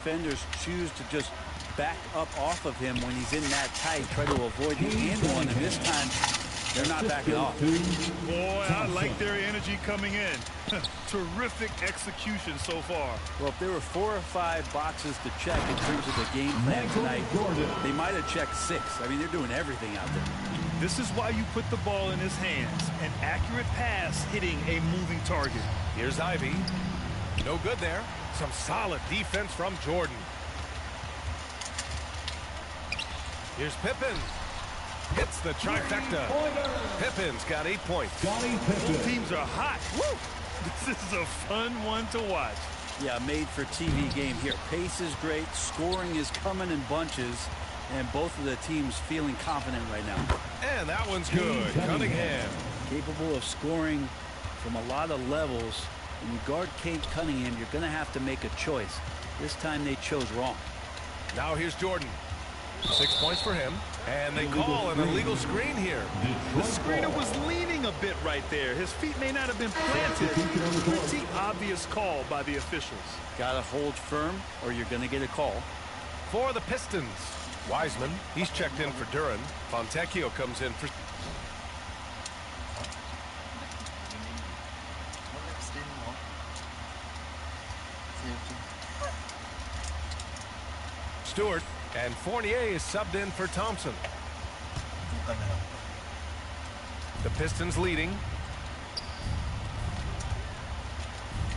defenders choose to just back up off of him when he's in that tight, try to avoid the and one, and this time they're not backing off. Boy, I like their energy coming in. Terrific execution so far. Well, if there were 4 or 5 boxes to check in terms of the game plan tonight, they might have checked 6. I mean, they're doing everything out there. This is why you put the ball in his hands. An accurate pass hitting a moving target. Here's Ivy. No good there. Some solid defense from Jordan. Here's Pippen. Hits the trifecta. Pippen's got 8 points. Both teams are hot. Woo! This is a fun one to watch. Yeah, made for TV game here. Pace is great. Scoring is coming in bunches. And both of the teams feeling confident right now. And that one's good. Cunningham. Capable of scoring from a lot of levels. When you guard Cade Cunningham, you're going to have to make a choice. This time they chose wrong. Now here's Jordan. 6 points for him. And they call an illegal screen here. The screener was leaning a bit right there. His feet may not have been planted. Pretty obvious call by the officials. Got to hold firm or you're going to get a call. For the Pistons, Wiseman, he's checked in for Duran. Fontecchio comes in for... Stewart, and Fournier is subbed in for Thompson. The Pistons leading.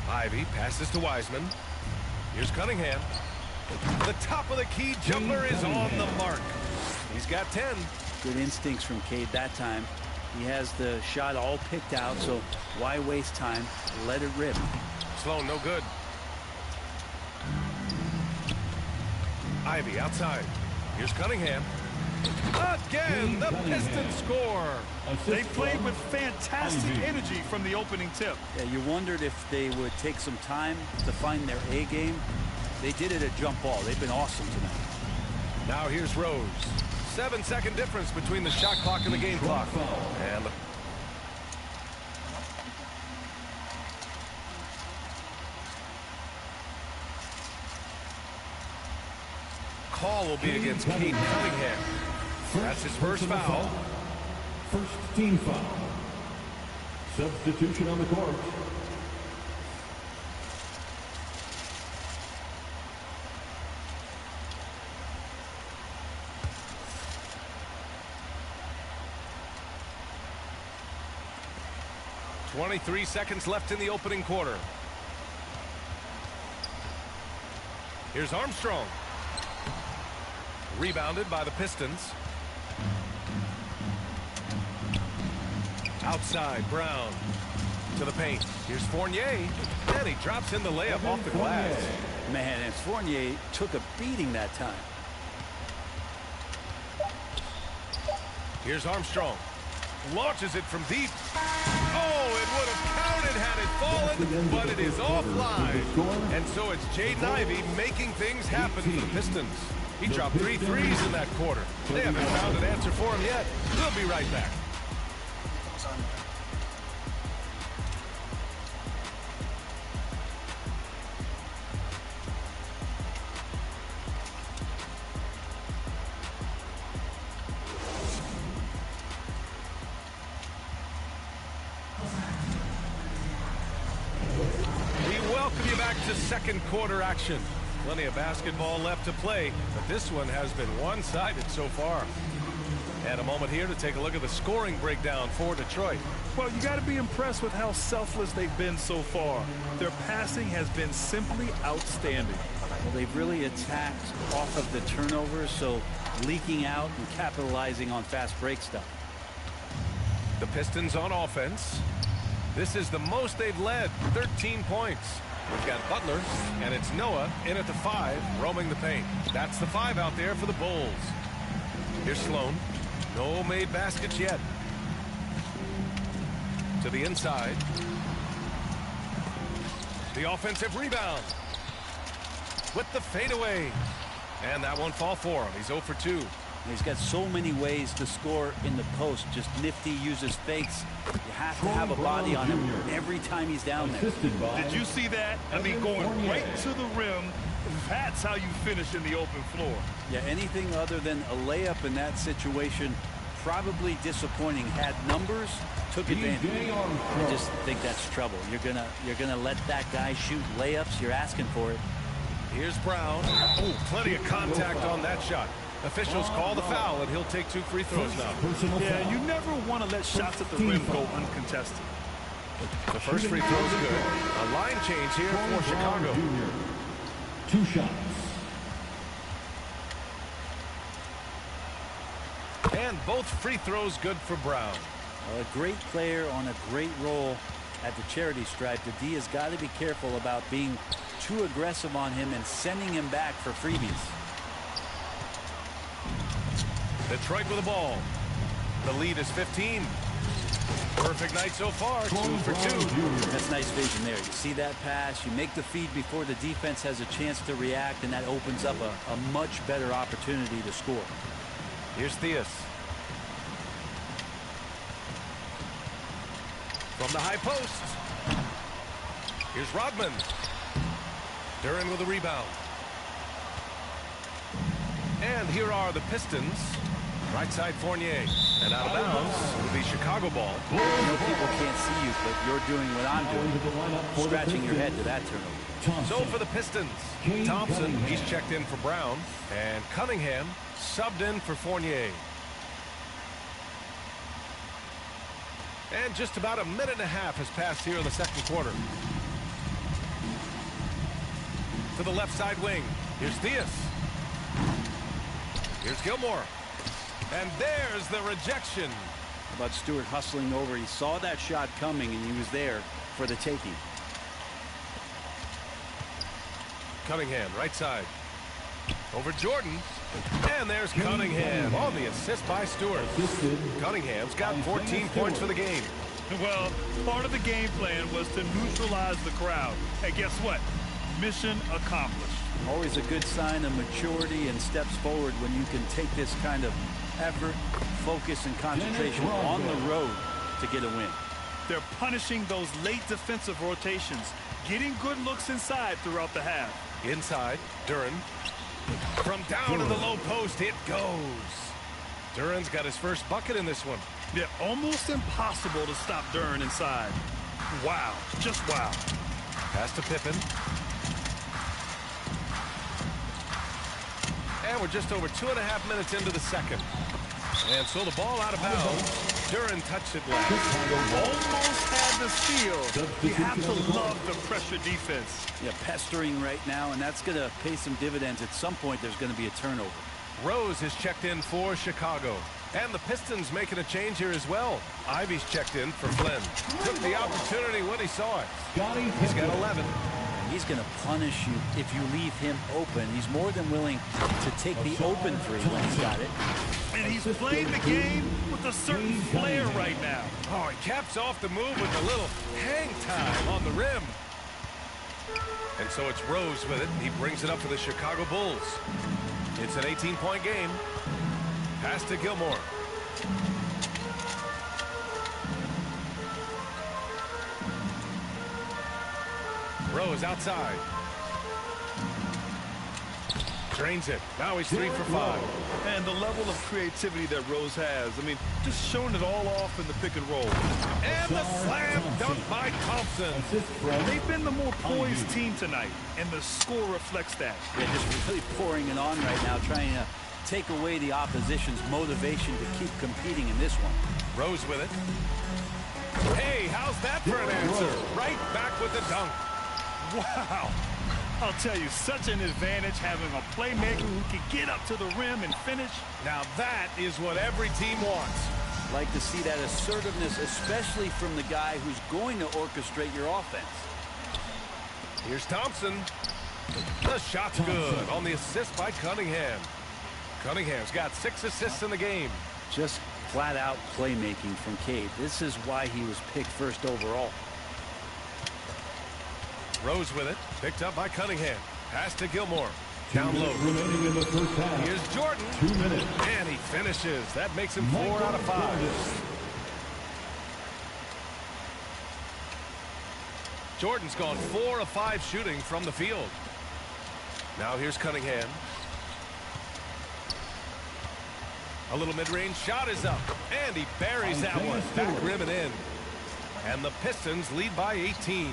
Ivy passes to Wiseman. Here's Cunningham. The top of the key jumper is on the mark. He's got 10. Good instincts from Cade that time. He has the shot all picked out, so why waste time? Let it rip. Sloan, no good. Ivy outside. Here's Cunningham. Again, the Pistons score. They played with fantastic energy from the opening tip. Yeah, you wondered if they would take some time to find their A game. They did it at jump ball. They've been awesome tonight. Now here's Rose. 7-second difference between the shot clock and the game clock. And the call will be against Cade Cunningham. That's his first foul. First team foul. Substitution on the court. .23 seconds left in the opening quarter. Here's Armstrong. Rebounded by the Pistons. Outside, Brown to the paint. Here's Fournier, and he drops in the layup off the glass. Man, and Fournier took a beating that time. Here's Armstrong. Launches it from deep. Oh, it would have counted had it fallen, but it is offline. And so it's Jaden Ivey making things happen for the Pistons. He dropped 3 threes in that quarter. They haven't found an answer for him yet. We'll be right back. Second quarter action. Plenty of basketball left to play, but this one has been one-sided so far. And a moment here to take a look at the scoring breakdown for Detroit. Well, you got to be impressed with how selfless they've been so far. Their passing has been simply outstanding. Well, they've really attacked off of the turnovers, so leaking out and capitalizing on fast break stuff. The Pistons on offense. This is the most they've led, 13 points. We've got Butler, and it's Noah in at the 5, roaming the paint. That's the 5 out there for the Bulls. Here's Sloan. No made baskets yet. To the inside. The offensive rebound. With the fadeaway. And that won't fall for him. He's 0 for 2. He's got so many ways to score in the post. Just nifty, uses fakes. You have to have a body on him every time he's down there. Did you see that? I mean, going right to the rim, That's how you finish in the open floor. Yeah, anything other than a layup in that situation, probably disappointing. Had numbers, took advantage. I just think that's trouble. You're gonna let that guy shoot layups. You're asking for it. Here's Brown. Oh, plenty of contact on that shot. Officials call the foul, and he'll take 2 free throws now. Yeah, you never want to let shots at the rim go uncontested. The first free throw is good. A line change here for Chicago. 2 shots. And both free throws good for Brown. A great player on a great role at the charity stripe. The D has got to be careful about being too aggressive on him and sending him back for freebies. Detroit with the ball. The lead is 15. Perfect night so far, 2 for 2. That's nice vision there. You see that pass, you make the feed before the defense has a chance to react, and that opens up a much better opportunity to score. Here's Theus. From the high post. Here's Rodman. Duren with a rebound. And here are the Pistons. Right side Fournier. And out of bounds will be Chicago ball. I know people can't see you, but you're doing what I'm doing. Scratching your head to that turnover. So for the Pistons, Thompson, he's checked in for Brown. And Cunningham subbed in for Fournier. And just about a minute and a half has passed here in the second quarter. To the left side wing. Here's Theus. Here's Gilmore. And there's the rejection. How about Stewart hustling over? He saw that shot coming, and he was there for the taking. Cunningham, right side. Over Jordan. And there's Cunningham on the assist by Stewart. Cunningham's got 14 points for the game. Well, part of the game plan was to neutralize the crowd. Hey, guess what? Mission accomplished. Always a good sign of maturity and steps forward when you can take this kind of effort, focus, and concentration on the road to get a win. They're punishing those late defensive rotations, getting good looks inside throughout the half. Inside, Duren. From down in the low post, it goes. Duren's got his first bucket in this one. Yeah, almost impossible to stop Duren inside. Wow, just wow. Pass to Pippen. And we're just over 2.5 minutes into the second. And so the ball out of bounds. Duren touched it last. Almost had the steal. You have to love the pressure defense. Yeah, pestering right now, and that's going to pay some dividends. At some point, there's going to be a turnover. Rose has checked in for Chicago. And the Pistons making a change here as well. Ivy's checked in for Flynn. Took the opportunity when he saw it. He's got 11. He's going to punish you if you leave him open. He's more than willing to take the open three when he's got it. And he's playing the game with a certain flair right now. Oh, he caps off the move with a little hang time on the rim. And so it's Rose with it. He brings it up for the Chicago Bulls. It's an 18-point game. Pass to Gilmore. Rose outside. Drains it. Now he's 3 for 5. And the level of creativity that Rose has. I mean, just showing it all off in the pick and roll. And the slam dunk by Thompson. They've been the more poised team tonight, and the score reflects that. Yeah, just really pouring it on right now, trying to take away the opposition's motivation to keep competing in this one. Rose with it. Hey, how's that for an answer? Right back with the dunk. Wow. I'll tell you, such an advantage having a playmaker who can get up to the rim and finish. Now that is what every team wants. Like to see that assertiveness, especially from the guy who's going to orchestrate your offense. Here's Thompson. The shot's good on the assist by Cunningham. Cunningham's got 6 assists in the game. Just flat-out playmaking from Cade. This is why he was picked first overall. Rose with it. Picked up by Cunningham. Pass to Gilmore. Down low. Here's Jordan. 2 minutes. And he finishes. That makes him 4 out of 5. Jordan's gone 4 of 5 shooting from the field. Now here's Cunningham. A little mid-range shot is up, and he buries that one. Back rim and in. And the Pistons lead by 18.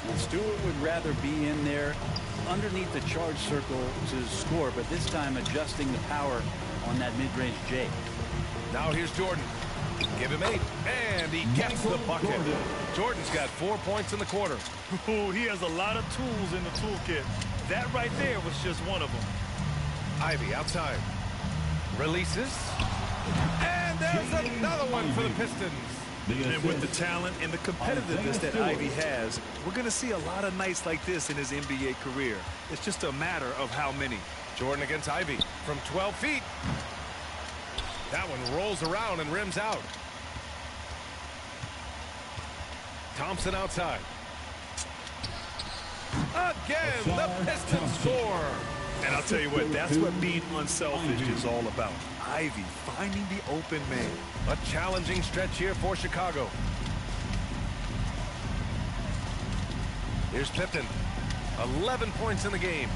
And Stewart would rather be in there underneath the charge circle to score, but this time adjusting the power on that mid-range J. Now here's Jordan. Give him 8, and he gets the bucket. Jordan's got 4 points in the quarter. Ooh, he has a lot of tools in the toolkit. That right there was just one of them. Ivy outside. Releases. And there's another one for the Pistons. And with the talent and the competitiveness that Ivy has, we're going to see a lot of nights like this in his NBA career. It's just a matter of how many. Jordan against Ivy from 12 feet. That one rolls around and rims out. Thompson outside. Again, the Pistons score. And I'll tell you what, that's what being unselfish is all about. Ivy finding the open man. A challenging stretch here for Chicago. Here's Pippen. 11 points in the game.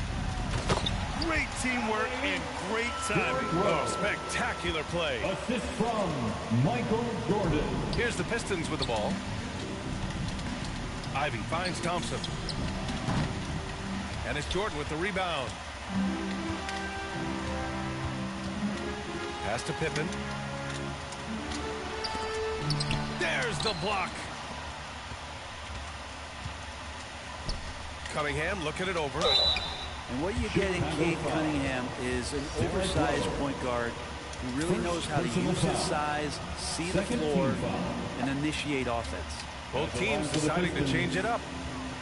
Great teamwork and great timing. Oh, spectacular play. Assist from Michael Jordan. Here's the Pistons with the ball. Ivy finds Thompson. And it's Jordan with the rebound. Pass to Pippen. There's the block. Cunningham looking it over. And what you get in Cade Cunningham is an oversized point guard who really knows how to use his size, see the floor, and initiate offense. Both teams deciding to change it up.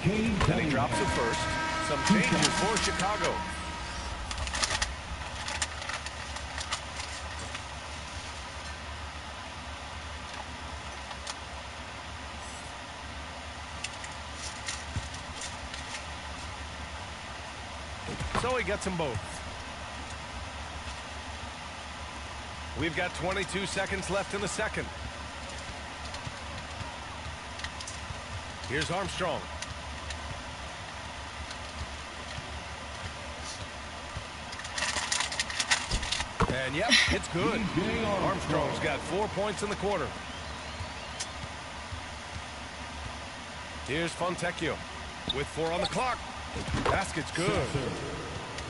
Then he drops it first. Some changes for Chicago. So he gets them both. We've got 22 seconds left in the second. Here's Armstrong. And yep, it's good. Armstrong's got 4 points in the quarter. Here's Fontecchio with 4 on the clock. Basket's good.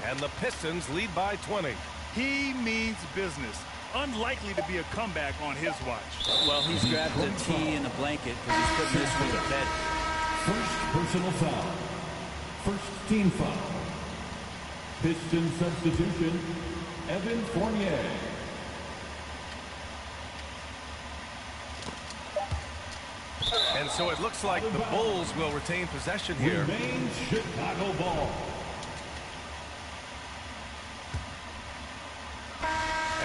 And the Pistons lead by 20. He means business. Unlikely to be a comeback on his watch. Well, he's grabbed a tee and a blanket because he's putting this one to bed. First personal foul. First team foul. Piston substitution, Evan Fournier. And so it looks like the Bulls will retain possession here. Remains Chicago ball.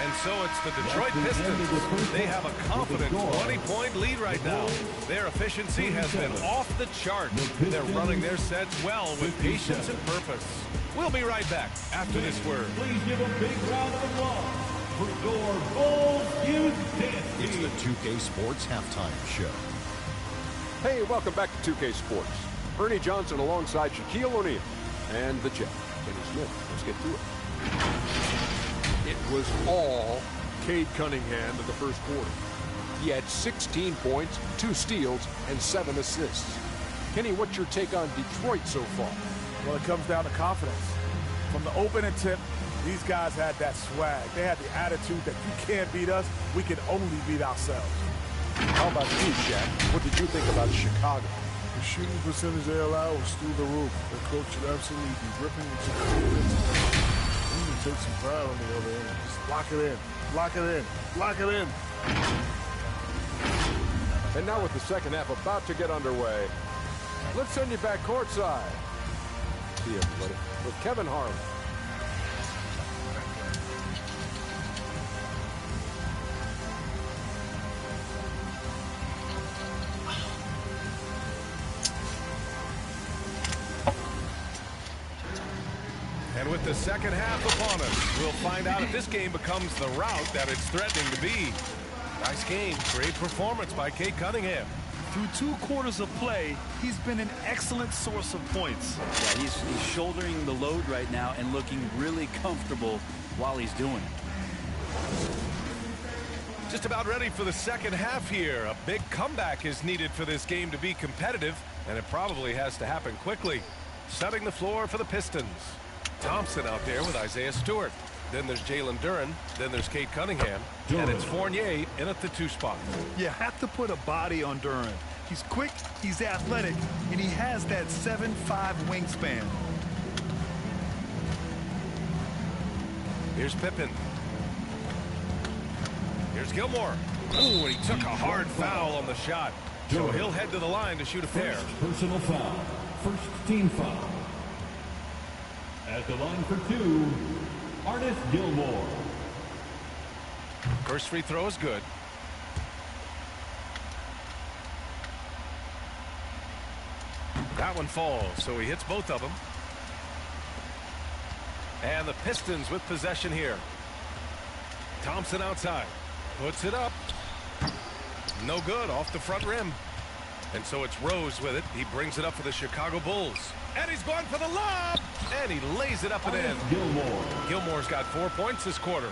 And so it's the Detroit Pistons. They have a confident 20-point lead right now. Their efficiency has been off the chart. They're running their sets well with patience and purpose. We'll be right back after this word. Please give a big round of applause for your Bulls Houston. It's the 2K Sports Halftime Show. Hey, welcome back to 2K Sports. Ernie Johnson alongside Shaquille O'Neal and the Jet, Kenny Smith. Let's get to it. It was all Cade Cunningham in the first quarter. He had 16 points, 2 steals, and 7 assists. Kenny, what's your take on Detroit so far? Well, it comes down to confidence. From the opening tip, these guys had that swag. They had the attitude that you can't beat us, we can only beat ourselves. How about you, Shaq? What did you think about Chicago? The shooting percentage they allow was through the roof. Their coach should absolutely be ripping it to the clear. We need to take some pride on the other end. Just lock it in. Lock it in. Lock it in. And now with the second half about to get underway, let's send you back courtside. See you, buddy. With Kevin Harlan. And with the second half upon us, we'll find out if this game becomes the rout that it's threatening to be. Nice game. Great performance by Cade Cunningham. Through 2 quarters of play, he's been an excellent source of points. Yeah, he's shouldering the load right now and looking really comfortable while he's doing it. Just about ready for the second half here. A big comeback is needed for this game to be competitive, and it probably has to happen quickly. Setting the floor for the Pistons. Thompson out there with Isaiah Stewart. Then there's Jalen Duren. Then there's Cade Cunningham. And it's Fournier in at the 2 spot. You have to put a body on Duren. He's quick, he's athletic, and he has that 7'5" wingspan. Here's Pippen. Here's Gilmore. Ooh, and he took a hard foul on the shot. So he'll head to the line to shoot a pair. Personal foul. First team foul. At the line for 2, Artis Gilmore. First free throw is good. That one falls, so he hits both of them. And the Pistons with possession here. Thompson outside. Puts it up. No good, off the front rim. And so it's Rose with it. He brings it up for the Chicago Bulls. And he's going for the lob. And he lays it up and in. Gilmore. Gilmore's got 4 points this quarter.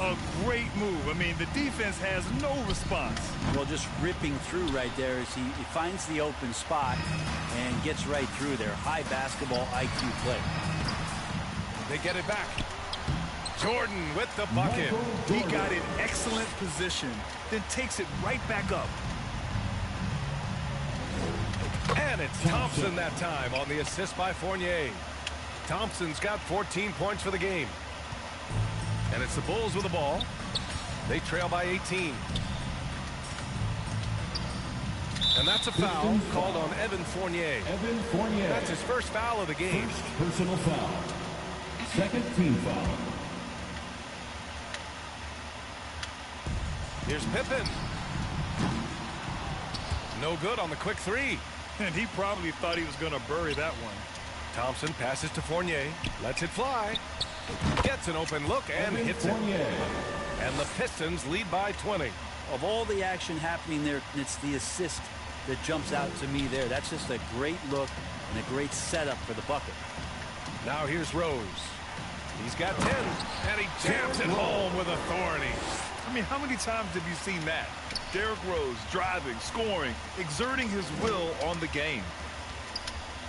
A great move. I mean, the defense has no response. Well, just ripping through right there as he finds the open spot and gets right through there. High basketball IQ play. They get it back. Jordan with the bucket. He got in excellent position, then takes it right back up. And it's Thompson that time on the assist by Fournier. Thompson's got 14 points for the game. And it's the Bulls with the ball. They trail by 18. And that's a foul called on Evan Fournier. Evan Fournier. That's his first foul of the game. First personal foul. Second team foul. Here's Pippen. No good on the quick 3. And he probably thought he was going to bury that one. Thompson passes to Fournier. Lets it fly. Gets an open look and Evan hits Fournier. it. And the Pistons lead by 20. Of all the action happening there, it's the assist that jumps out to me there. That's just a great look and a great setup for the bucket. Now here's Rose. He's got 10. And he jams it home with authority. I mean, how many times have you seen that? Derrick Rose driving, scoring, exerting his will on the game.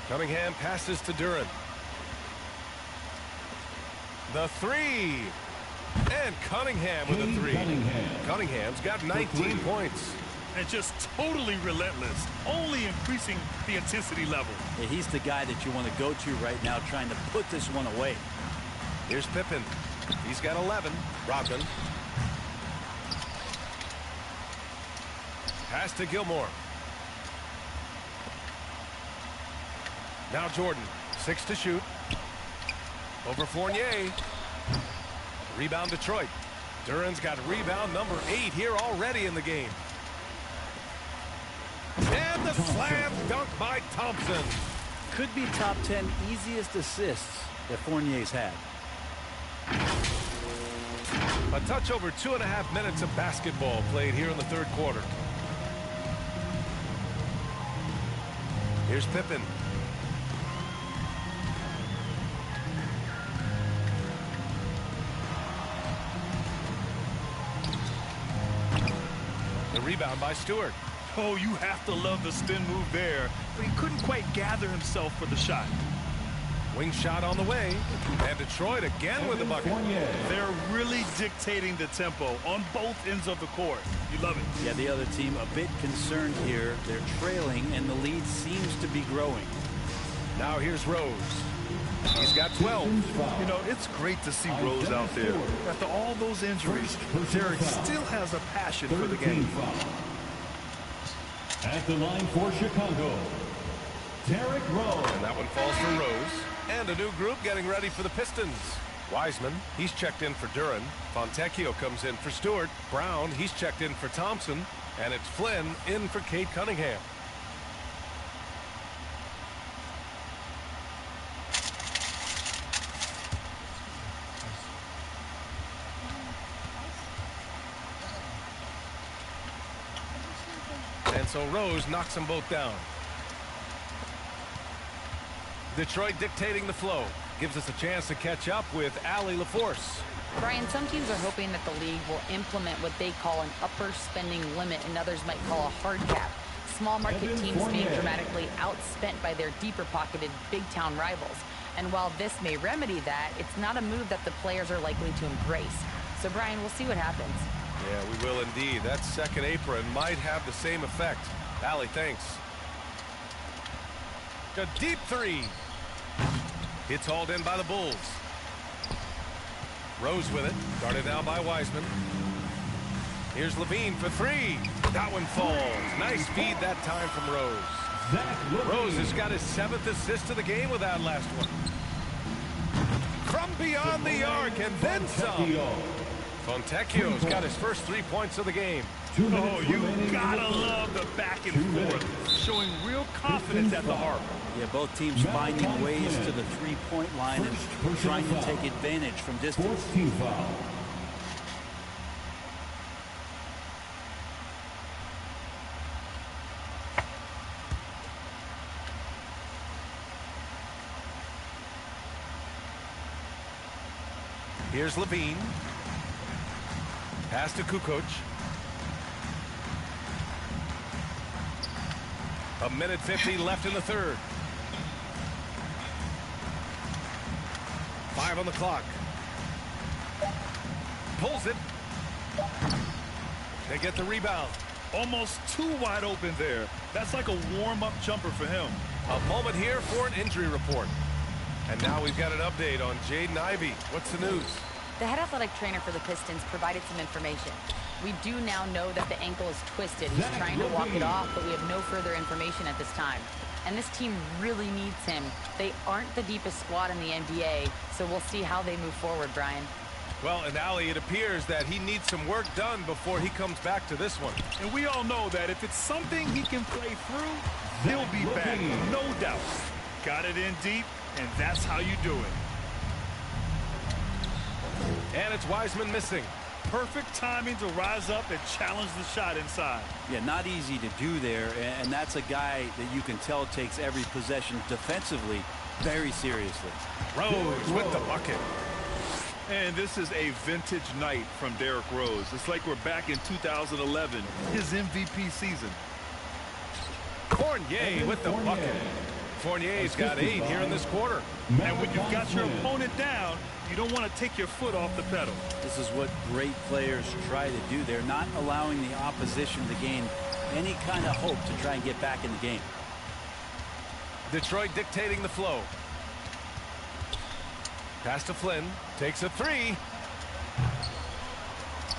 Cunningham passes to Duren. The 3. And Cunningham with a 3. Cunningham's got 19 points. And just totally relentless, only increasing the intensity level. Yeah, he's the guy that you want to go to right now trying to put this one away. Here's Pippen. He's got 11. Rodman. Pass to Gilmore. Now Jordan. 6 to shoot. Over Fournier. Rebound Detroit. Duren's got rebound number 8 here already in the game. And the slam dunk by Thompson. Could be top 10 easiest assists that Fournier's had. A touch over 2.5 minutes of basketball played here in the third quarter. Here's Pippen. The rebound by Stewart. Oh, you have to love the spin move there, but he couldn't quite gather himself for the shot. Wing shot on the way. And Detroit again with the bucket. They're really dictating the tempo on both ends of the court. You love it. Yeah, the other team a bit concerned here. They're trailing, and the lead seems to be growing. Now here's Rose. He's got 12. You know, it's great to see Rose out there. After all those injuries, Derrick still has a passion for the game. At the line for Chicago, Derrick Rose. And that one falls for Rose. And a new group getting ready for the Pistons. Wiseman, he's checked in for Duren. Fontecchio comes in for Stewart. Brown, he's checked in for Thompson. And it's Flynn in for Cade Cunningham. And so Rose knocks them both down. Detroit dictating the flow. Gives us a chance to catch up with Allie LaForce. Brian, some teams are hoping that the league will implement what they call an upper spending limit and others might call a hard cap. Small market teams being dramatically outspent by their deeper pocketed big town rivals. And while this may remedy that, it's not a move that the players are likely to embrace. So Brian, we'll see what happens. Yeah, we will indeed. That second apron might have the same effect. Allie, thanks. A deep three. It's hauled in by the Bulls. Rose with it. Guarded now by Wiseman. Here's Levine for three. That one falls. Nice feed that time from Rose. Rose has got his 7th assist of the game with that last one. From beyond the arc and then some. Fontecchio's got his first 3 points of the game. Oh, you gotta love the back and forth, showing real confidence at the arc. Yeah, both teams finding ways to the three-point line and trying to take advantage from distance. Here's Levine. Pass to Kukoc. A minute 50 left in the third. 5 on the clock. Pulls it. They get the rebound. Almost too wide open there. That's like a warm-up jumper for him. A moment here for an injury report. And now we've got an update on Jaden Ivey. What's the news? The head athletic trainer for the Pistons provided some information. We do now know that the ankle is twisted. He's trying to walk it off, but we have no further information at this time. And this team really needs him. They aren't the deepest squad in the NBA, so we'll see how they move forward, Brian. Well, and Allie, it appears that he needs some work done before he comes back to this one. And we all know that if it's something he can play through, he'll be back, no doubt. Got it in deep, and that's how you do it. And it's Wiseman missing. Perfect timing to rise up and challenge the shot inside. Yeah, not easy to do there, and that's a guy that you can tell takes every possession defensively very seriously. Rose with the bucket. And this is a vintage night from Derrick Rose. It's like we're back in 2011, his MVP season. Fournier with the bucket. Fournier's got 8 here in this quarter. And when you've got your opponent down, you don't want to take your foot off the pedal. This is what great players try to do. They're not allowing the opposition to gain any kind of hope to try and get back in the game. Detroit dictating the flow. Pass to Flynn. Takes a 3.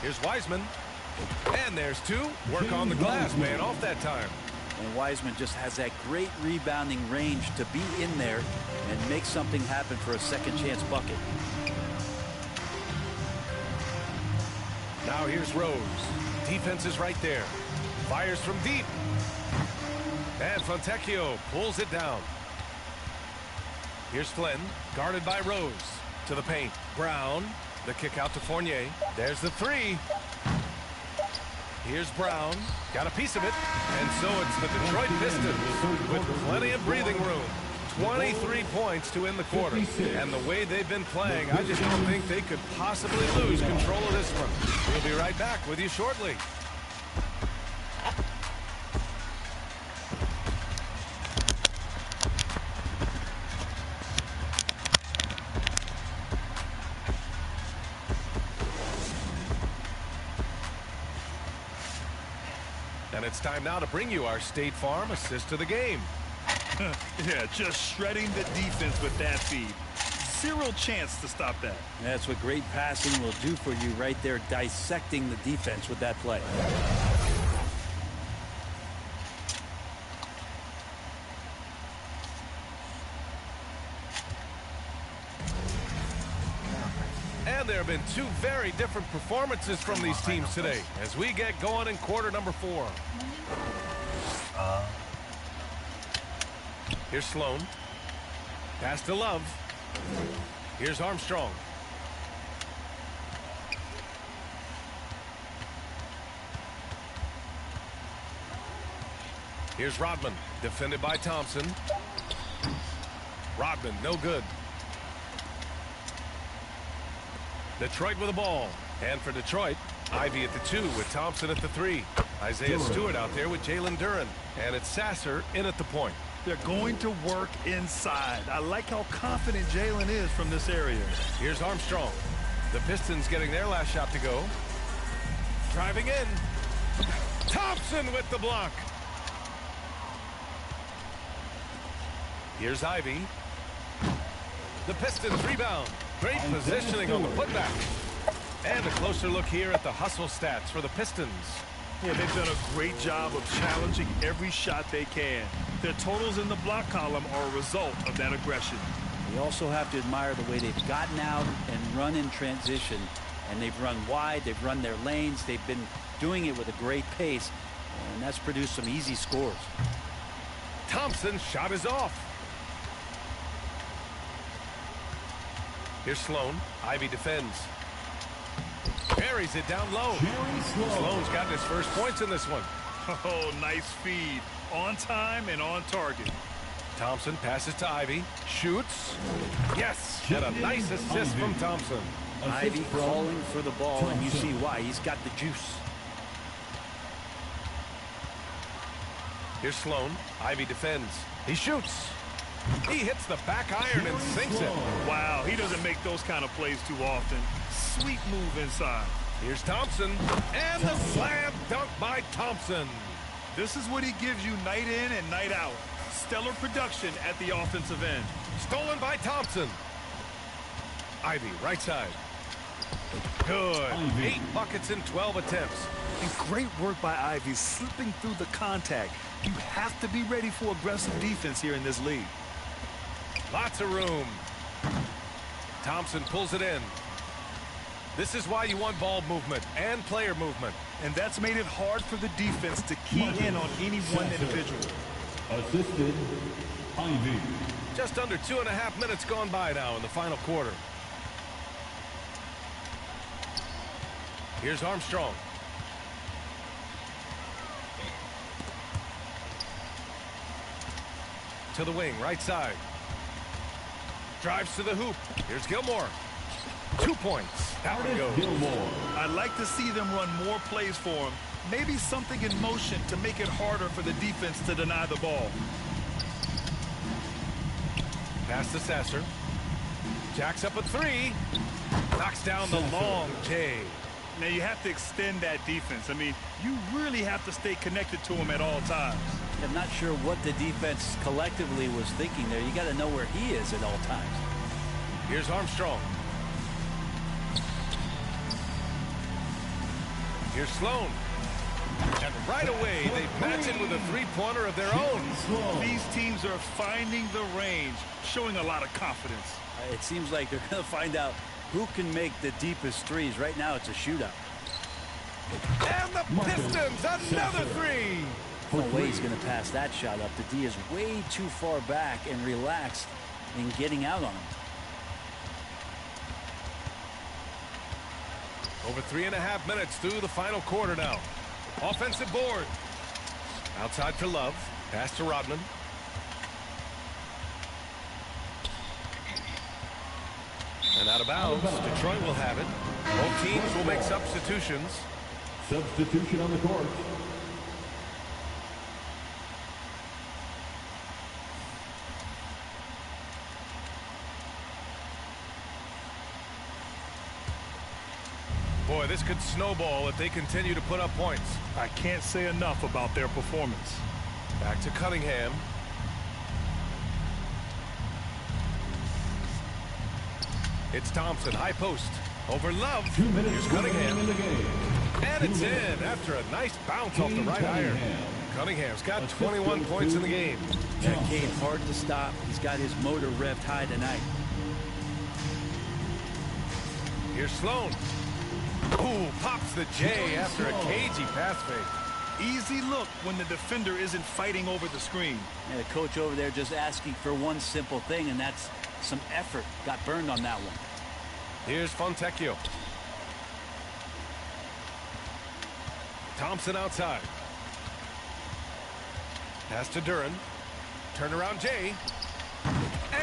Here's Wiseman. And there's 2. Work on the glass, man, off that time. And Wiseman just has that great rebounding range to be in there and make something happen for a second chance bucket. Now here's Rose. Defense is right there. Fires from deep. And Fontecchio pulls it down. Here's Flynn, guarded by Rose. To the paint. Brown. The kick out to Fournier. There's the 3. Here's Brown. Got a piece of it. And so it's the Detroit Pistons with plenty of breathing room. 23 points to end the quarter. And the way they've been playing, I just don't think they could possibly lose control of this one. We'll be right back with you shortly. And it's time now to bring you our State Farm assist of the game. Yeah, just shredding the defense with that feed. Zero chance to stop that. That's what great passing will do for you right there, dissecting the defense with that play. And there have been 2 very different performances from these teams today as we get going in quarter number 4. Here's Sloan. Pass to Love. Here's Armstrong. Here's Rodman, defended by Thompson. Rodman, no good. Detroit with the ball. And for Detroit, Ivy at the 2 with Thompson at the 3. Isaiah Stewart out there with Jalen Duren. And it's Sasser in at the point. They're going to work inside. I like how confident Jalen is from this area. Here's Armstrong. The Pistons getting their last shot to go. Driving in. Thompson with the block. Here's Ivy. The Pistons rebound. Great positioning on the putback. And a closer look here at the hustle stats for the Pistons. Yeah, they've done a great job of challenging every shot they can. Their totals in the block column are a result of that aggression. You also have to admire the way they've gotten out and run in transition. And they've run wide, they've run their lanes, they've been doing it with a great pace. And that's produced some easy scores. Thompson's shot is off. Here's Sloan. Ivy defends. Buries it down low. Sloan's gotten his first points in this one. Oh, nice feed. On time and on target. Thompson passes to Ivy. Shoots. Yes. And a nice assist from Thompson. Ivy calling for the ball, and you see why. He's got the juice. Here's Sloan. Ivy defends. He shoots. He hits the back iron and sinks it. Wow, he doesn't make those kind of plays too often. Sweet move inside. Here's Thompson. And the slam dunk by Thompson. This is what he gives you night in and night out. Stellar production at the offensive end. Stolen by Thompson. Ivy, right side. Good. 8 buckets in 12 attempts. And great work by Ivy slipping through the contact. You have to be ready for aggressive defense here in this league. Lots of room. Thompson pulls it in. This is why you want ball movement and player movement. And that's made it hard for the defense to key in on any one individual. Assisted, Ivy. Just under 2.5 minutes gone by now in the final quarter. Here's Armstrong. To the wing, right side. Drives to the hoop. Here's Gilmore. 2 points. That one goes. Gilmore. I'd like to see them run more plays for him. Maybe something in motion to make it harder for the defense to deny the ball. Pass to Sasser. Jacks up a 3. Knocks down the long J. Now you have to extend that defense. I mean, you really have to stay connected to him at all times. I'm not sure what the defense collectively was thinking there. You got to know where he is at all times. Here's Armstrong. Here's Sloan. And right away, they match it with a three-pointer of their own. These teams are finding the range, showing a lot of confidence. It seems like they're going to find out who can make the deepest threes. Right now, it's a shootout. And the Pistons, another 3. No way he's going to pass that shot up. The D is way too far back and relaxed in getting out on him. Over 3.5 minutes through the final quarter now. Offensive board. Outside for Love. Pass to Rodman. And out of bounds. Detroit will have it. Both teams will make substitutions. Substitution on the court. Boy, this could snowball if they continue to put up points. I can't say enough about their performance. Back to Cunningham. It's Thompson, high post. Over Love. 2 minutes Here's Cunningham. in the game. And it's in after a nice bounce off the right iron. Cunningham's got 21 points in the game. That Cade hard to stop. He's got his motor revved high tonight. Here's Sloan. Ooh, pops the J after a cagey pass fake. Easy look when the defender isn't fighting over the screen. And the coach over there just asking for one simple thing, and that's some effort. Got burned on that one. Here's Fontecchio. Thompson outside. Pass to Duran. Turn around Jay.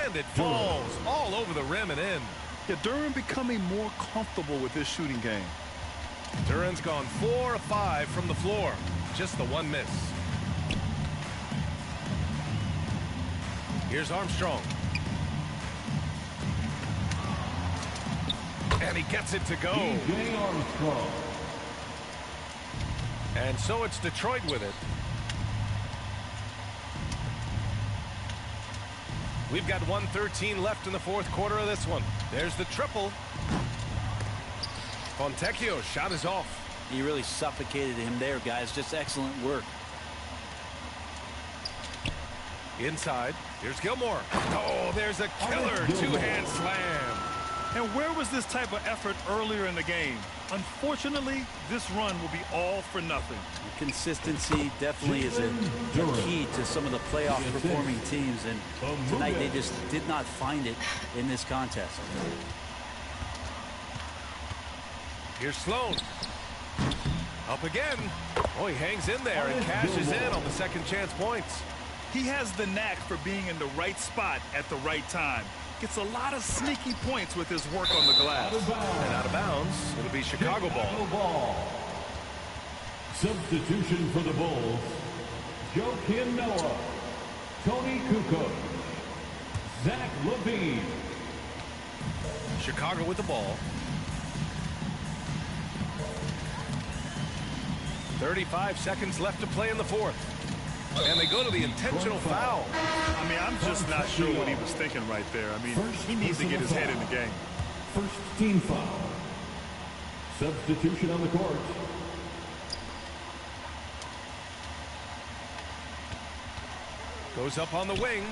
And it falls all over the rim and in. Yeah, Duran becoming more comfortable with his shooting game. Duran's gone 4 of 5 from the floor. Just the one miss. Here's Armstrong. And he gets it to go. DJ Armstrong. And so it's Detroit with it. We've got 1:13 left in the fourth quarter of this one. There's the triple. Fontecchio's shot is off. He really suffocated him there, guys. Just excellent work. Inside. Here's Gilmore. Oh, there's a killer two-hand slam. And where was this type of effort earlier in the game? Unfortunately, this run will be all for nothing. Consistency definitely is a key to some of the playoff performing teams, and tonight they just did not find it in this contest. Here's Sloan. Up again. Oh, he hangs in there and cashes in on the second chance points. He has the knack for being in the right spot at the right time. Gets a lot of sneaky points with his work on the glass. And out of bounds, it'll be Chicago ball. Substitution for the Bulls. Joakim Noah. Tony Kukoc. Zach LaVine. Chicago with the ball. 35 seconds left to play in the fourth. And they go to the intentional foul. I mean, I'm just not sure what he was thinking right there. I mean, he needs to get his head in the game. First team foul. Substitution on the court. Goes up on the wing.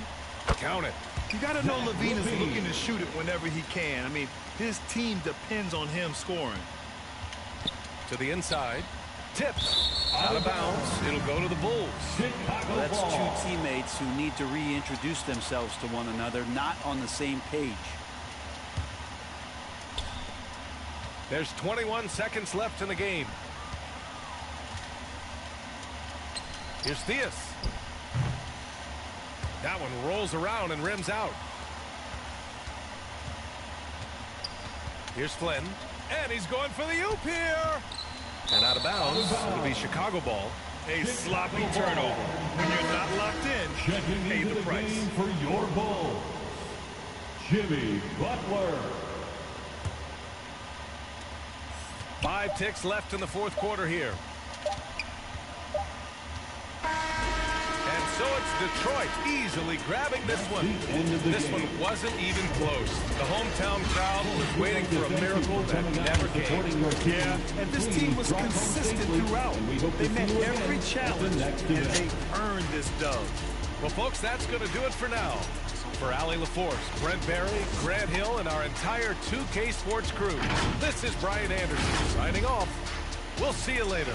Count it. You got to know LaVine is looking to shoot it whenever he can. I mean, his team depends on him scoring. To the inside. Tips. Out of bounds. It'll go to the Bulls. Well, that's two teammates who need to reintroduce themselves to one another, not on the same page. There's 21 seconds left in the game. Here's Theus. That one rolls around and rims out. Here's Flynn. And he's going for the oop here. And out of bounds, it'll be Chicago ball. A sloppy turnover. When you're not locked in, pay the price. Game for your Bulls. Jimmy Butler. 5 ticks left in the fourth quarter here. And so it's Detroit easily grabbing this one. This one wasn't even close. The hometown crowd was waiting for a miracle that never came. Yeah, and this team was consistent throughout. They met every challenge, and they earned this dub. Well, folks, that's going to do it for now. For Allie LaForce, Brent Barry, Grant Hill, and our entire 2K Sports crew, this is Brian Anderson signing off. We'll see you later.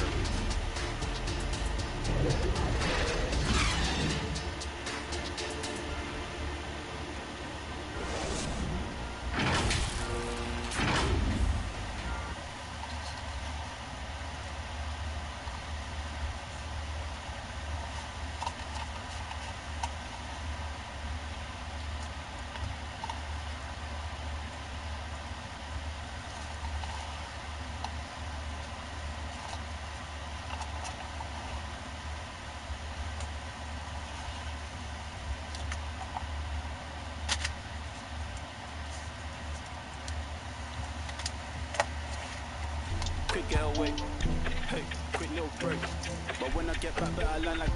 Quick get away, hey, quick little break. But when I get back, I learn like